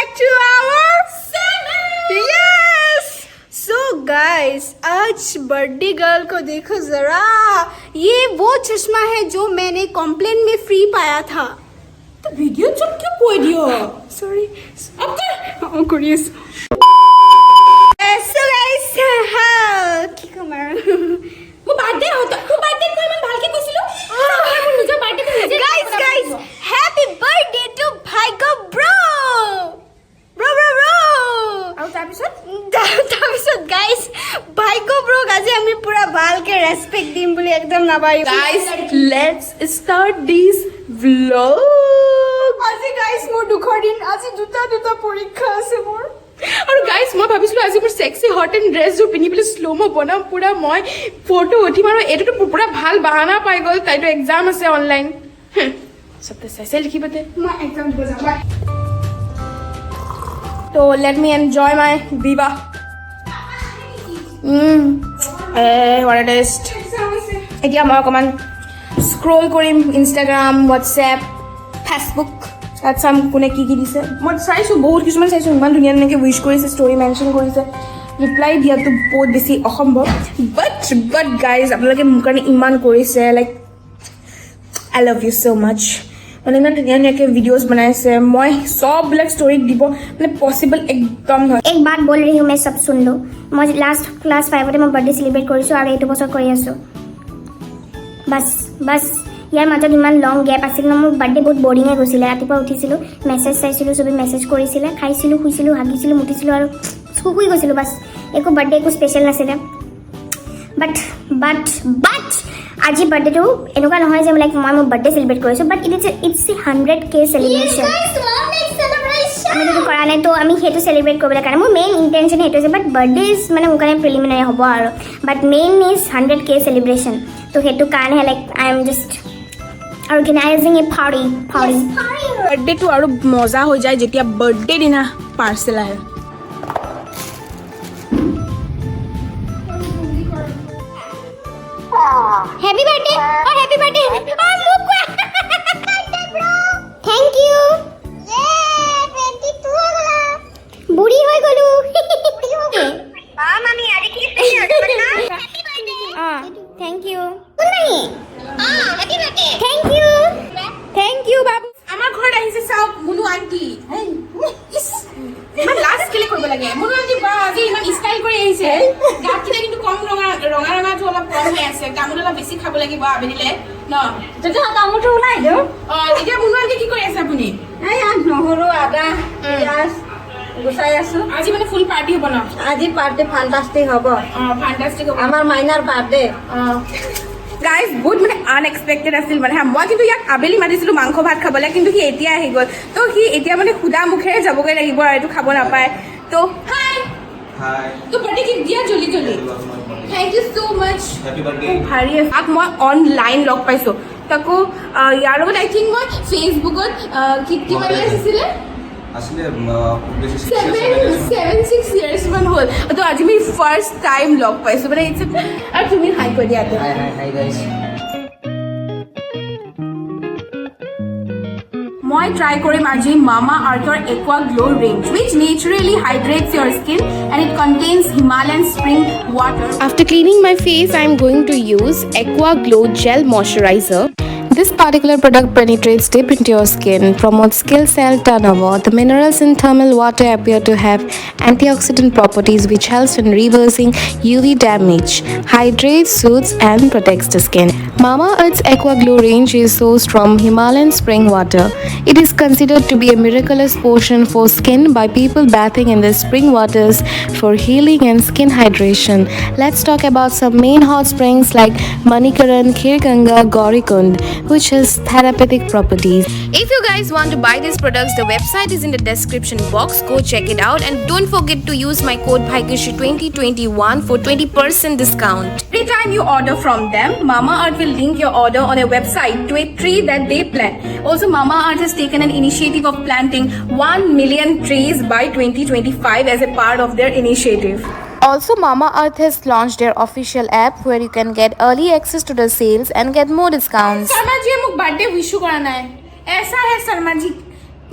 back to our channel. Yes. So guys, आज birthday girl को देखो जरा. ये वो चश्मा है जो मैंने कॉम्प्लेन में फ्री पाया था. तो वीडियो चुप क्यों कोई दियो? Sorry. अब कर. Curious. So guys, কি কম আৰু মোৰ বাৰ্থডে হতা মোৰ বাৰ্থডে কোই মান ভালকে কৈছিলো মোৰ নিজৰ বাৰ্থডে নিজে guys happy birthday to Bhaiko bro আৰু তাৰপিছত guys Bhaiko bro আজি আমি পুৰা ভালকে ৰেসপেক্ট দিম বুলি একদম নাবাইও guys let's start this vlog আজি guys মোৰ দুখৰ দিন আজি দুটা পৰীক্ষা আছে মোৰ আৰু গাইস মই ভাবিছিলো আজি মোৰ সেক্সি হট এন্ড ড্ৰেছ জোৰ পিন্ধি পেলাই স্লো মো বনাম পুৰা মই ফটো উঠিম আৰু এটোটো পুৰা ভাল বাহানা পাই গল তাইটো এক্সাম আছে অনলাইন সবতে চাইছে লিখিবতে মই একদম বুজাম তো let me enjoy my Biba what a taste এতিয়া মই অকমান স্ক্ৰল কৰিম ইনষ্টাগ্ৰাম হোৱাটছএপ ফেচবুক তাত চাম কোনে কি দিছে মই চাইছোঁ বহুত কিছুমান চাইছোঁ ইমান ধুনীয়া ধুনীয়াকৈ উইচ কৰিছে ষ্টৰি মেনশ্যন কৰিছে ৰিপ্লাই দিয়াটো বহুত বেছি অসম্ভৱ বাট গাইজ আপোনালোকে মোৰ কাৰণে ইমান কৰিছে like I love you so' মাছ মানে ইমান ধুনীয়া ধুনীয়াকৈ ভিডিঅ'জ বনাইছে মই চববিলাক ষ্টৰিত দিব মানে পচিবল একদম নহয় एक बात बोल रही हूँ मैं सब सुन लो मैं लास्ट क्लास 5 मैं बर्थडे सेलिब्रेट কৰিছোঁ আৰু এইটো বছৰ কৰি আছোঁ বাছ ইয়াৰ মাজত ইমান লং গেপ আছিল ন মোৰ বাৰ্থডে বহুত বৰিঙে গৈছিলে ৰাতিপুৱা উঠিছিলোঁ মেছেজ চাইছিলোঁ চবেই মেছেজ কৰিছিলে খাইছিলোঁ শুইছিলোঁ হাগিছিলোঁ মুতিছিলোঁ আৰু শুই গৈছিলোঁ বাছ একো বাৰ্থডে একো স্পেচিয়েল নাছিলে বাট আজি বাৰ্থডেটো এনেকুৱা নহয় যে লাইক মই মোৰ বাৰ্থডে চেলিব্ৰেট কৰিছোঁ বাট ইটছ 100K চেলিব্ৰেশ্যন আমি যদি কৰা নাই তো আমি সেইটো চেলিব্ৰেট কৰিবলৈ কাৰণে মোৰ মেইন ইণ্টেনশ্যন সেইটো আছে বাট বাৰ্থডে ইজ মানে মোৰ কাৰণে প্ৰিলিমিনাৰী হ'ব আৰু বাট মেইন ইজ 100K চেলিব্ৰেশ্যন তো সেইটো কাৰণে like I am just organizing a party বাৰ্থডেটো আৰু মজা হৈ যায় যেতিয়া বাৰ্থডে দিনা পাৰ্চেল আহে হ্যাপি বাৰ্থডে অ হ্যাপি বাৰ্থডে অ মোক থ্যাংক ইউ বুঢ়ী হৈ গলো মামি আজি কি special happy birthday thank you happy birthday thank you বাবু আমাৰ ঘৰত আহিছে চাওক মুনু আন্টি ইমান লাষ্ট কেলে কৰিব লাগে মুনু আন্টি বা আজি ইমান ষ্টাইল কৰি আহিছে গাত কিটা কিন্তু কম ৰঙাটো অলপ কম হৈ আছে কামুৰ অলপ বেছি খাব লাগিব আবেলিলে ন তেতিয়া কামটো ওলাই দিও এতিয়া মুনু আন্টি কি কৰি আছে আপুনি এই নহৰু আদা পিয়াজ গুছাই আছো আজি মানে ফুল পাৰ্টি হ'ব ন আজি পাৰ্টি ফান্টাস্টিক হ'ব ফ্যান্টাস্টিক হ'ব আমাৰ মাইনাৰ বাৰ্থডে গাইজ বহুত মানে আনএক্সপেক্টেড আছিল মানে মই কিন্তু ইয়াক আবেলি মাতিছিলোঁ মাংস ভাত খাবলৈ কিন্তু সি এতিয়া আহি গ'ল তো সি এতিয়া মানে সুদা মুখেৰে যাবগৈ লাগিব আৰু এইটো খাব নাপায় তো হাই তো বাৰ্থডে কেক দিয়া জলদি থেংক ইউ ছ' মাছ ভাৰী তাক মই অনলাইন লগ পাইছোঁ তাকো ইয়াৰ লগত আই থিংক মই ফেচবুকত কিমান আছিলে 7-6 years মান হ'ল তো আজি মই ফাৰ্ষ্ট টাইম লগ পাইছোঁ মানে আৰু তুমি হাই কৈ দিয়া Hi guys. মই ট্ৰাই কৰিম আজি মামা আৰ্থৰ aqua glow range which naturally hydrates your skin and it contains Himalayan spring water. After cleaning my face, I am going to use Aqua Glow Gel Moisturizer. This particular product penetrates deep into your skin, promotes skin cell turnover. The minerals in thermal water appear to have antioxidant properties which helps in reversing UV damage, hydrates, soothes and protects the skin. Mamaearth's Aqua Glow range is sourced from Himalayan spring water. It is considered to be a miraculous potion for skin by people bathing in the spring waters for healing and skin hydration. Let's talk about some main hot springs like Manikaran, Khirganga, Gaurikund, which has therapeutic properties. If you guys want to buy these products, the website is in the description box. Go check it out and don't forget to use my code BHAIKUSHI2021 for 20% discount. Every time you order from them, Mamaearth will link your order on a website to a tree that they plant. Also, Mamaearth has taken an initiative of planting 1 million trees by 2025 as a part of their initiative. Also, Mamaearth has launched their official app where you can get early access to the sales and get more discounts. Sharma ji मुझे birthday wish करा ना है ऐसा है शर्मा जी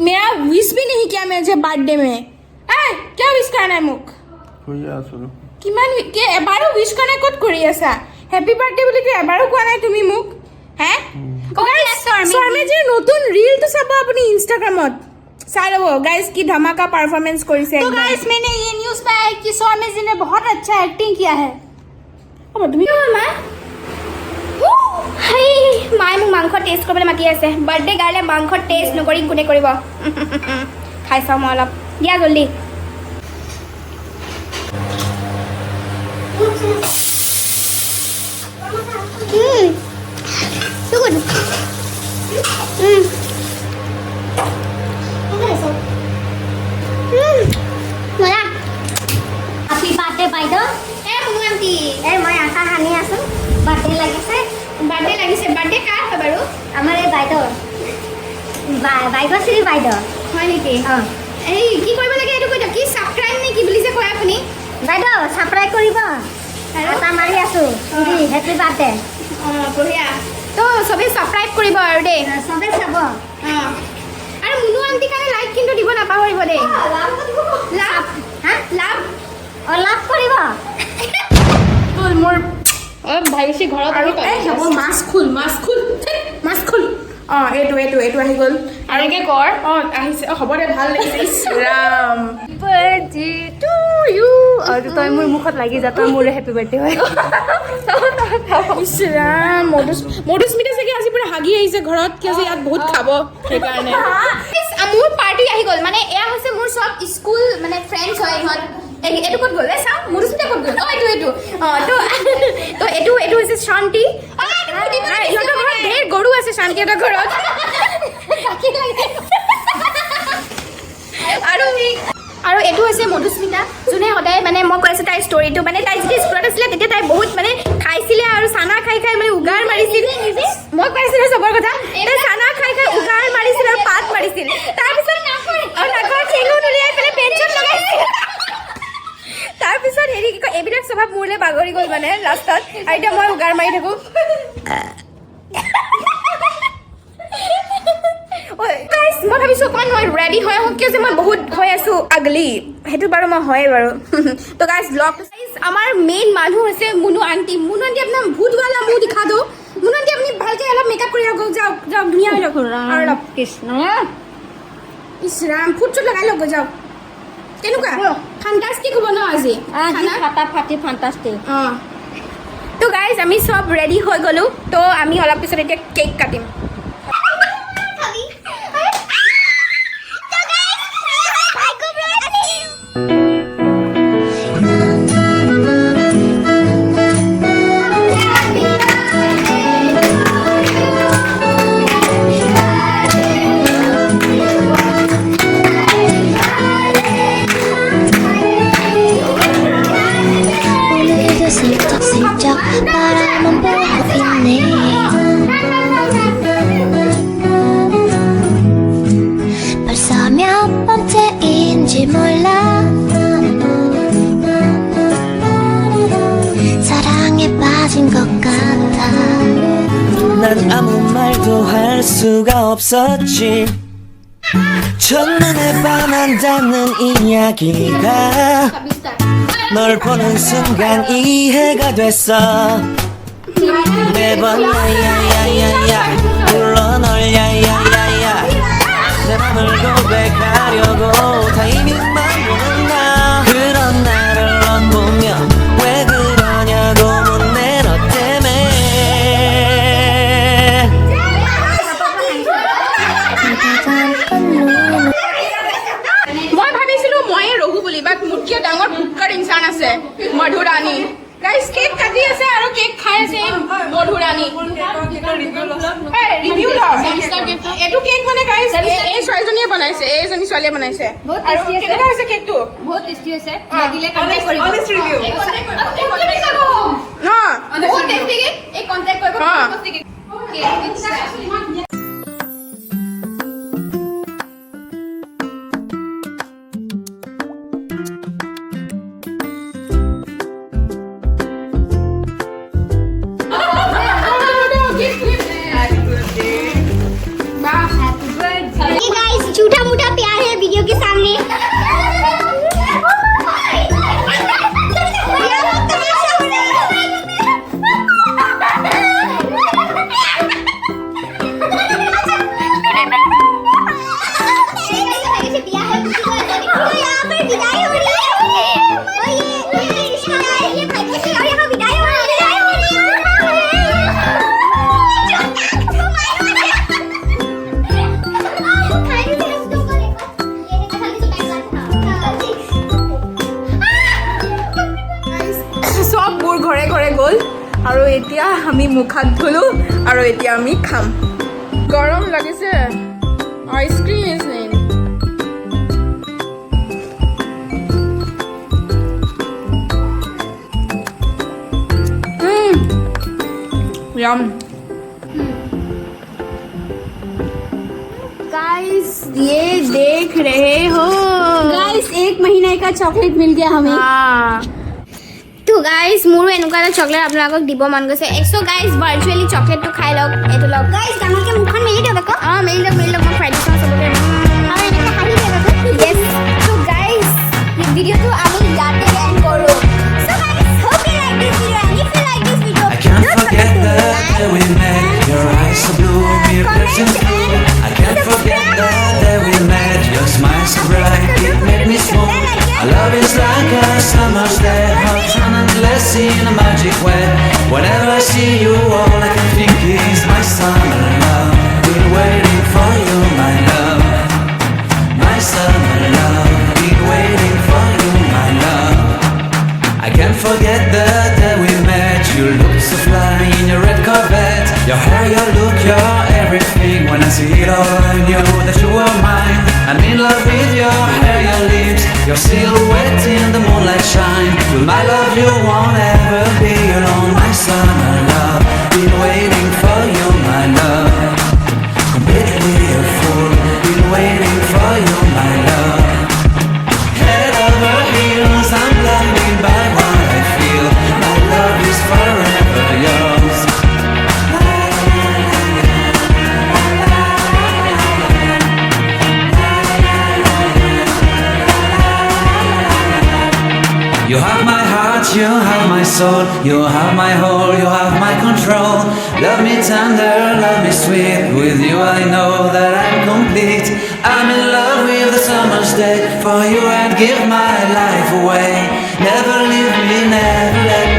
मेरा wish भी नहीं किया मुझे बर्थडे में क्या विश करना है মোক কিমান কে এবাৰো উইশ কৰা নাই ক'ত কৰি আছা হেপী বাৰ্থডে বুলি কি এবাৰো কোৱা নাই তুমি মোক হে শৰ্মেজিৰ নতুন ৰীলটো চাব আপুনি ইনষ্টাগ্ৰামত চাই ল'ব গাইজ কি ধমাকা পাৰফৰ্মেন্স কৰিছে तो गाइस मैंने ये न्यूज पाया है कि सौम्य जी ने बहुत अच्छा एक्टिंग किया है হ'ব তুমি হাই মায়ে মোক মাংস টেষ্ট কৰিবলৈ মাতি আছে বাৰ্থডে গাৰ্লে মাংস টেষ্ট নকৰি কোনে কৰিব খাই চাওঁ মই অলপ দিয়া জল্দি So good. Mala. Happy birthday, বাইদেউ। মুনু আন্টি। মই আশা হানি আছো। বাৰ্থডে লাগিছে। বাৰ্থডে কাৰ হয় বাৰু? আমাৰ এই বাইদেউ। বাইদেউ বাইদেউ। হয় নেকি? এই কি কৰিব লাগে এইটো কৈ দিয়ক কি সাবস্ক্ৰাইব নে কি বুলি যে কয় আপুনি? বাইদেউ সাবস্ক্ৰাইব কৰিব। এটা মাৰি আছো। Happy birthday. বঢ়িয়া তো সবে সাবস্ক্ৰাইব কৰিব আৰু দেই সবে চাব আৰু মুনু আন্টি কাৰণে লাইক কিন্তু দিব নাপাহৰিব দেই লাভ হা লাভ লাভ কৰিব তোৰ মোৰ ভাবিছি ঘৰত আৰু এই হ'ব মাছ খুল এইটো আহি গ'ল আৰু কে কৰ আহিছে হ'ব দে ভাল লাগিছে ইছ ৰাম বাৰ্থডে টু ইউ আৰু তই মোৰ মুখত লাগি যা তই মোৰ হেপী বাৰ্থডে হয় ইছ ৰাম মধুস্মিতা চাগে আজি পুৰা হাগি আহিছে ঘৰত কি আছে ইয়াত বহুত খাব সেইকাৰণে মোৰ পাৰ্টি আহি গ'ল মানে এয়া হৈছে মোৰ সব স্কুল মানে ফ্ৰেণ্ডছ হয় ইহঁত এইটো ক'ত গ'ল চাওঁ মধুস্মিতা ক'ত গ'ল এইটো হৈছে শান্তি ইহঁতৰ ঘৰত ঢেৰ গৰু আছে শান্তিহঁতৰ ঘৰত আৰু এইটো হৈছে মধুস্মিতা যোনে সদায় মানে মই কৈ আছোঁ তাইৰ ষ্টৰিটো মানে তাই যেতিয়া স্কুলত আছিলে তেতিয়া তাই বহুত মানে খাইছিলে আৰু চানা খাই মানে উগাৰ মাৰিছিল মই কৈ আছিলোঁ চবৰ কথা তাই চানা খাই উগাৰ মাৰিছিল আৰু পাত মাৰিছিল তাৰপিছত নাকৰ ঠেঙুত উলিয়াই পেলাই পেঞ্চন লগাইছিল তাৰপিছত হেৰি কি কয় এইবিলাক স্বভাৱ মোৰলৈ বাগৰি গ'ল মানে লাষ্টত আৰু এতিয়া মই উগাৰ মাৰি থাকোঁ মই ভাবিছোঁ অকণমান মই ৰেডি হৈ আহোঁ কিয় যে মই বহুত হৈ আছোঁ আগলি সেইটো বাৰু মই হয়ে বাৰু তো গাইজ ব্লগ আমাৰ মেইন মানুহ হৈছে মুনু আন্টি আপোনাৰ ভূতৱালা মুখ দেখা দিওঁ মুনু আন্টি আপুনি ভালকৈ অলপ মেকআপ কৰি লওক যাওক ধুনীয়া হৈ লওক আৰু অলপ কৃষ্ণ ইছ ৰাম ফুট চুট লগাই লওক যাওক কেনেকুৱা ফাণ্টাষ্টিক হ'ব ন আজি ফাণ্টাষ্টিক অঁ তো গাইজ আমি চব ৰেডি হৈ গ'লোঁ তো আমি অলপ পিছত এতিয়া কেক কাটিম 슬쩍슬쩍 바라만 보고 있네 벌써 몇 번째인지 몰라 사랑에 빠진 것 같아 난 아무 말도 할 수가 없었지 첫눈에 반한다는 이야기가 널 보는 순간 이해가 됐어 매번 야야야야야 불러 널 야야야야 내 맘을 고백하려고 타이밍만 보는 나 그런 나를 넌 보며 왜 그러냐고 묻네 너 때문에 মই ভাবিছিলোঁ ময়ে ৰঘু বুলি বাট মোতকৈ ডাঙৰ ভুক্কাৰ ইনচান আছে মধুৰাণী গাইজ কেক কাটি আছে আৰু কেক খাই আছে মধুৰাণী ৰিভিউ ল এইটো কেক মানে গাইজ এই ছোৱালীজনীয়ে বনাইছে এইজনী ছোৱালীয়ে বনাইছে আৰু কেনেকুৱা হৈছে কেকটো বহুত টেষ্টি হৈছে লাগিলে কণ্টেক্ট কৰিব বহুত টেষ্টি কেক এই কণ্টেক্ট কৰিব झूठा চববোৰ ঘৰে ঘৰে গ'ল আৰু এতিয়া আমি মুখ হাত ধুলো আৰু এতিয়া আমি খাম গৰম লাগিছে ice cream is name Yum. Guys ये देख रहे हो गाइस 1 महीने का चॉकलेट मिल गया हमें তো গাইজ মোৰো এনেকুৱা এটা চকলেট আপোনালোকক দিব মন গৈছে একো গাইজ ভাৰ্চুৱেলি চকলেটটো খাই লওক এইটো লওক গাইজ ডাঙৰকৈ মুখখন মেলি দিয়ক আকৌ অঁ মেলি দিয়ক মই ফ্ৰাইড ৰাইচ চবকে আৰু এনেকৈ হাঁহি দিয়ক আকৌ য়েছ তো গাইজ ভিডিঅ'টো আমি ইয়াতে এণ্ড কৰোঁ So guys, hope you like this video and if you like this video, I can't don't forget forget the to day we met. Your eyes so blue, your passion blue. I can't forget the day we met. Your smile so bright, it made me swoon. Our love is like a summer's day, hot and endless in a magic way. Whenever I see you, all I can think is my summer love. Been waiting for you, my love. My summer love. Been waiting for you, my love. I can't forget the day we met. You looked so fly in your red Corvette. Your hair, your look, your everything. When I see it all, I knew that you were mine. I'm in love with your hair, your lips, your silhouette in the moonlight shine. With my love, you won't ever be alone. My summer love, been waiting for you, my love. Completely a fool, been waiting for you, my love. Head over heels, I'm blinded by what I feel. My love is forever yours. You have my heart, you have my soul, you have my whole, you have my control. Love me tender, love me sweet. With you I know that I'm complete. I'm in love with the summer's day. For you I'd give my life away. Never leave me, never let